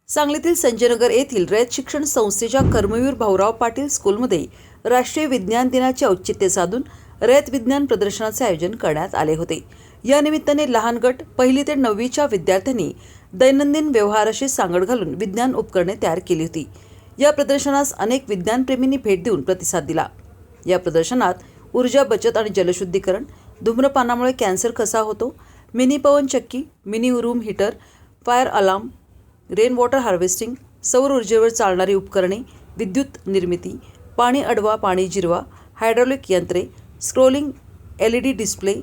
सांगलीतील संजयनगर येथील रयत शिक्षण संस्थेच्या कर्मवीर भाऊराव पाटील स्कूलमध्ये राष्ट्रीय विज्ञान दिनाचे औचित्य साधून रयत विज्ञान प्रदर्शनाचे आयोजन करण्यात आले होते। या निमित्ताने लहान गट 1ली ते 9वीच्या विद्यार्थ्यांनी दैनंदिन व्यवहाराशी सांगड घालून विज्ञान उपकरणे तयार केली होती। या प्रदर्शनास अनेक विज्ञानप्रेमींनी भेट देऊन प्रतिसाद दिला। या प्रदर्शनात ऊर्जा बचत आणि जलशुद्धीकरण, धूम्रपानामुळे कॅन्सर कसा होतो, मिनी पवन चक्की, mini room heater, fire alarm, rain water harvesting, सौर ऊर्जेवर चालणारी उपकरणे, विद्युत निर्मिती, पाणी अडवा पाणी जिरवा, हायड्रॉलिक यंत्रे, scrolling LED display,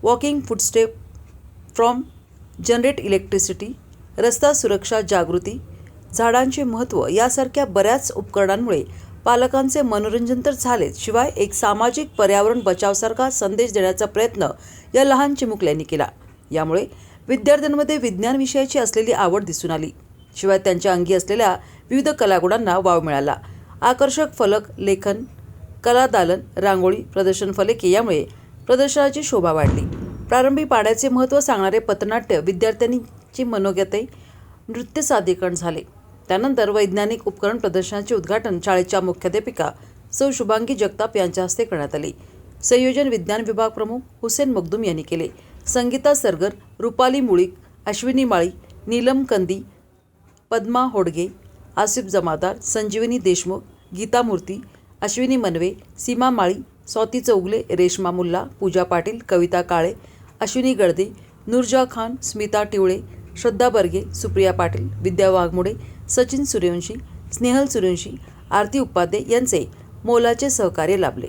walking footstep from generate electricity, रस्ता सुरक्षा जागृती, झाडांचे महत्त्व यासारख्या बऱ्याच उपकरणांमुळे पालकांचे मनोरंजन तर झालेच, शिवाय एक सामाजिक पर्यावरण बचावासारखा संदेश देण्याचा प्रयत्न या लहान चिमुकल्यांनी केला। यामुळे विद्यार्थ्यांमध्ये विज्ञान विषयाची असलेली आवड दिसून आली। शिवाय त्यांच्या अंगी असलेल्या विविध कलागुणांना वाव मिळाला। आकर्षक फलक, लेखन, कला दालन, रांगोळी, प्रदर्शन फलके यामुळे प्रदर्शनाची शोभा वाढली। प्रारंभी पाण्याचे महत्त्व सांगणारे पथनाट्य विद्यार्थ्यांची मनोगते, नृत्य सादरीकरण झाले। त्यानंतर वैज्ञानिक उपकरण प्रदर्शनाचे उद्घाटन शाळेच्या मुख्याध्यापिका सौ शुभांगी जगताप यांच्या हस्ते करण्यात आले। संयोजन विज्ञान विभाग प्रमुख हुसेन मखदूम यांनी केले। संगीता सरगर, रुपाली मुळीक, अश्विनी माळी, नीलम कंदी, पद्मा होडगे, आसिफ जमादार, संजीवनी देशमुख, गीता मूर्ती, अश्विनी मनवे, सीमा माळी, स्वाती चौगले, रेश्मा मुल्ला, पूजा पाटील, कविता काळे, अश्विनी गळदे, नूरजा खान, स्मिता टिवळे, श्रद्धा बर्गे, सुप्रिया पाटील, विद्या वाघमोडे, सचिन सूर्यवंशी, स्नेहल सूर्यवंशी, आरती उपाध्ये यांचे मोलाचे सहकार्य लाभले।